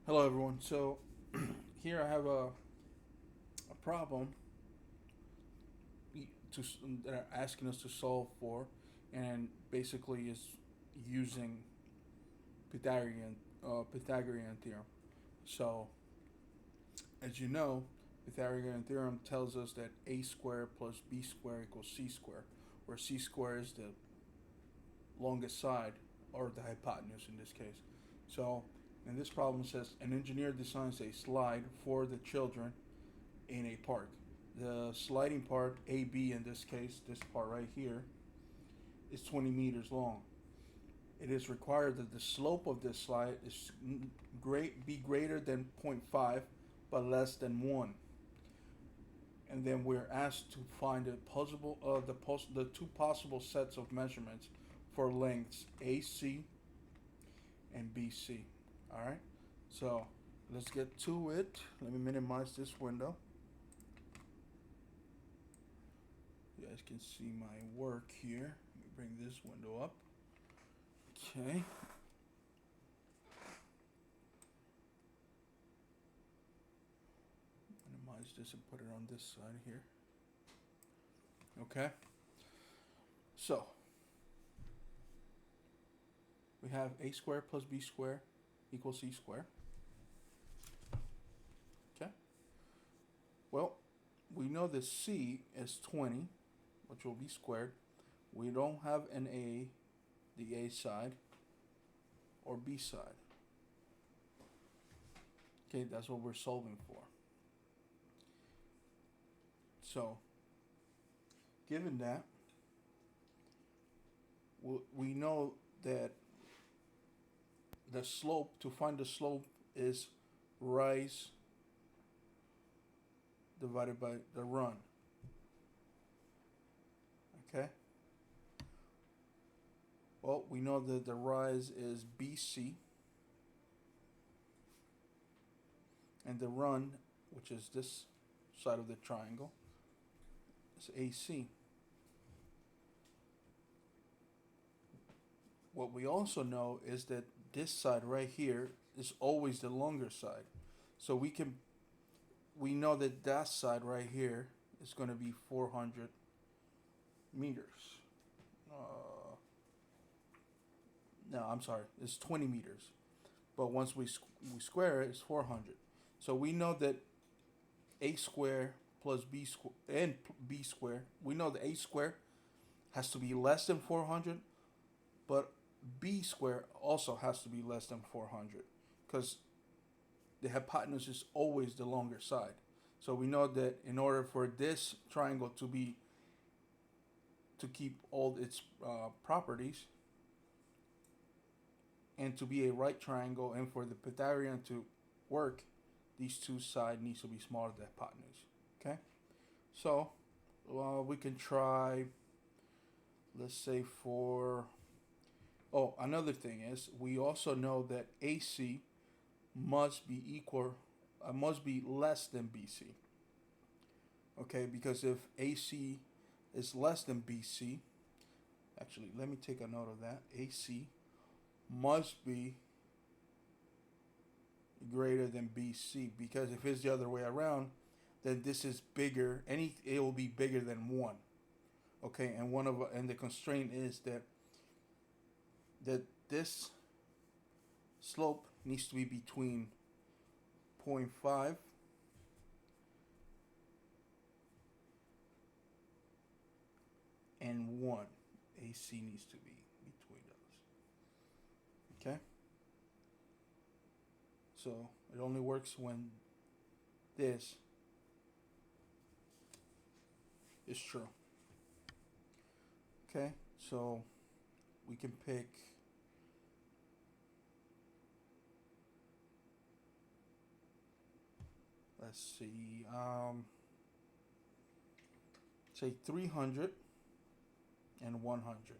Hello, everyone. So here I have a problem to that are asking us to solve for, and basically is using Pythagorean theorem. So as you know, Pythagorean theorem tells us that a squared plus b squared equals c squared, where c squared is the longest side or the hypotenuse in this case. So in this problem it says an engineer designs a slide for the children in a park. The sliding part, AB in this case, this part right here, is 20 meters long. It is required that the slope of this slide is be greater than zero point 0.5 but less than 1. And then we're asked to find the two possible sets of measurements for lengths AC and BC. All right, so let's get to it. Let me minimize this window. You guys can see my work here. Let me bring this window up. Okay. Minimize this and put it on this side here. Okay. So we have a squared plus b squared equals c squared. Okay. Well, we know that c is 20, which will be squared. We don't have an a, the a side, or b side. Okay, that's what we're solving for. So, given that, we know that the slope, to find the slope, is rise divided by the run. Okay? Well, we know that the rise is BC, and the run, which is this side of the triangle, is AC. What we also know is that this side right here is always the longer side. So we know that that side right here is going to be 400 meters. No, I'm sorry, it's 20 meters. But once we square it, it's 400. So we know that a squared plus b squared and b squared, we know that a squared has to be less than 400, but b squared also has to be less than 400 because the hypotenuse is always the longer side. So we know that in order for this triangle to keep all its properties and to be a right triangle and for the Pythagorean to work, these two sides needs to be smaller than the hypotenuse. Okay, so we can try. Let's say for another thing is we also know that AC must be less than BC. Okay, because if AC is less than BC, actually, let me take a note of that. AC must be greater than BC because if it's the other way around, then this is bigger. It will be bigger than 1. Okay, and the constraint is that this slope needs to be between zero point 0.5 and 1. AC needs to be between those. Okay? So it only works when this is true. Okay? So we can pick let's see say 300 and 100.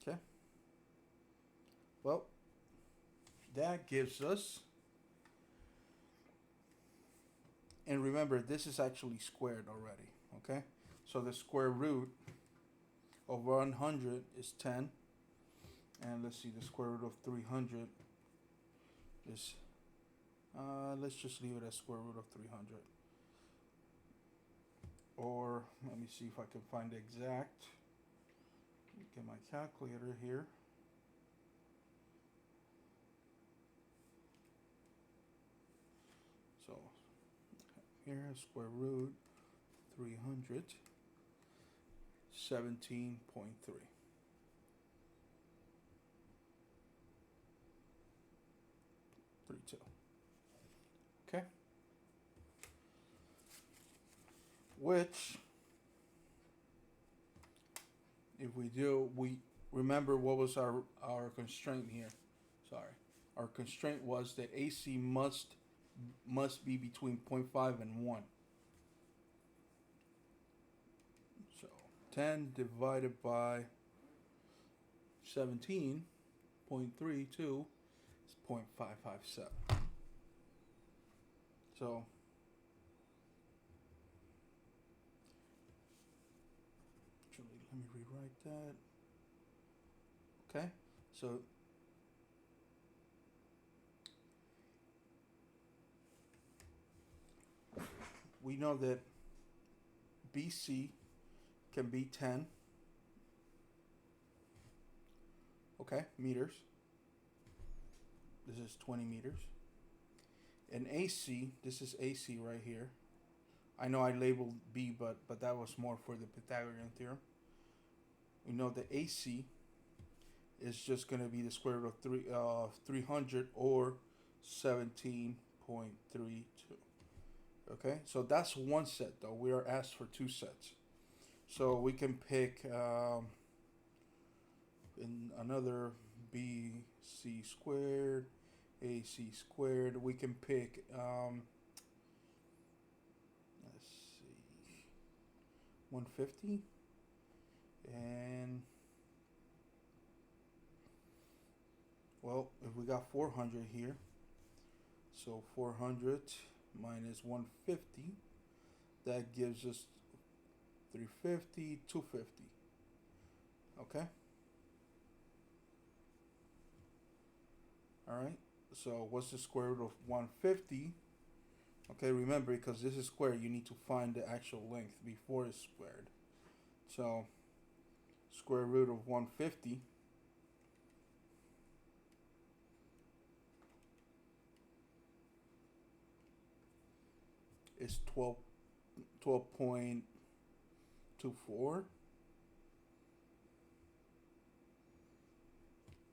Okay? Well, that gives us, and remember this is actually squared already, okay? So the square root of 100 is 10, and let's see, the square root of 300 is Let's just leave it as square root of 300. Or let me see if I can find the exact. Get my calculator here. So here, square root 300, 17.3. Okay. Which, if we do, we remember what was our constraint here. Sorry, our constraint was that AC must be between zero point 0.5 and 1. So 10 divided by 17.32 is 0.557. So actually, let me rewrite that. Okay, so we know that BC can be 10, okay, meters. This is 20 meters. And AC, this is AC right here. I know I labeled B, but that was more for the Pythagorean theorem. We know that AC is just going to be the square root of 300 or 17.32. Okay, so that's one set though. We are asked for two sets. So we can pick in another BC squared, AC squared. We can pick, let's see, 150. And, well, if we got 400 here, so 400 minus 150, that gives us 350, 250. Okay? Alright, so what's the square root of 150? Okay, remember, because this is squared, you need to find the actual length before it's squared. So, square root of 150 is 12.24,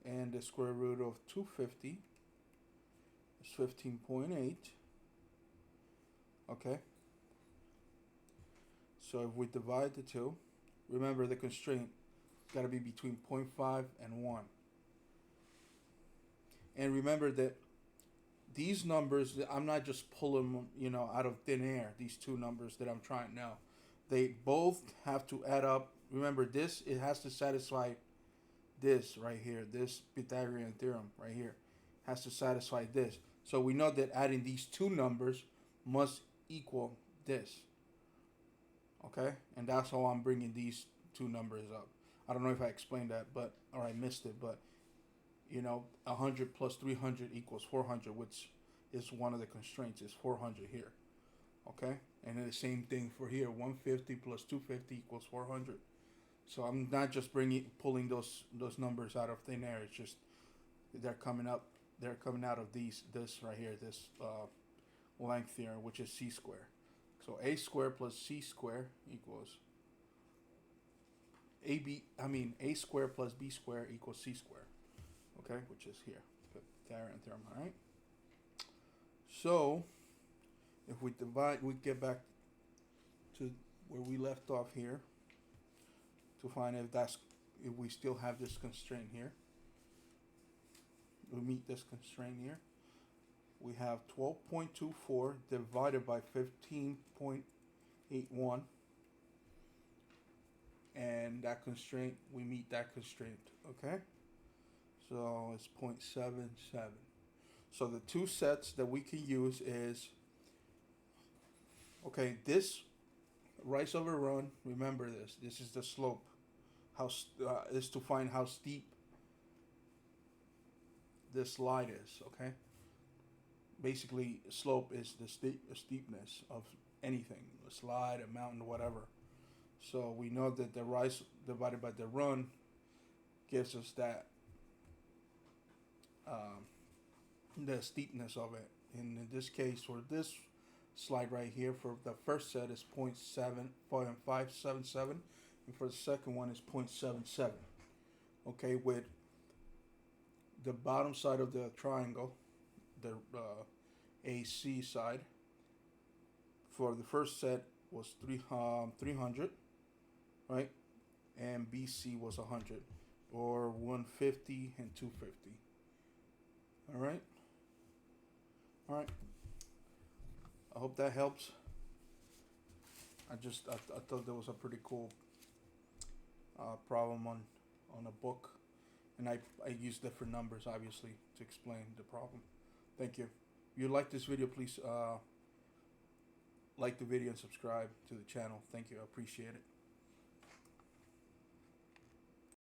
and the square root of 250 is 15.8. Okay, so if we divide the two, remember the constraint got to be between 0.5 and 1. And remember that these numbers, I'm not just pulling them, out of thin air. These two numbers that I'm trying now, they both have to add up. Remember this, it has to satisfy this right here. This Pythagorean theorem right here has to satisfy this. So we know that adding these two numbers must equal this. Okay, and that's how I'm bringing these two numbers up. I don't know if I explained that, or I missed it, but 100 plus 300 equals 400, which is one of the constraints, is 400 here. Okay? And then the same thing for here, 150 plus 250 equals 400. So I'm not just pulling those numbers out of thin air. It's just they're coming out of this right here, this length theorem, which is c squared. So a squared plus c squared equals a squared plus b squared equals c squared. Okay, which is here, Pythagorean theorem. All right. So if we divide, we get back to where we left off here to find if we still have this constraint here. We meet this constraint here. We have 12.24 divided by 15.81, and that constraint, we meet that constraint. Okay. So it's 0.77. So the two sets that we can use is, okay, this rise over run, remember this. This is the slope. Is to find how steep this slide is, okay? basically slope is the steepness of anything, a slide, a mountain, whatever. So we know that the rise divided by the run gives us that um, the steepness of it. And in this case, for this slide right here, for the first set is 0.7577, and for the second one is 0.77. Okay, with the bottom side of the triangle, the AC side, for the first set was 300, right? And BC was 100, or 150 and 250. All right, all right. I hope that helps. I thought that was a pretty cool problem on a book, and I use different numbers obviously to explain the problem. Thank you. If you like this video, please like the video and subscribe to the channel. Thank you. I appreciate it.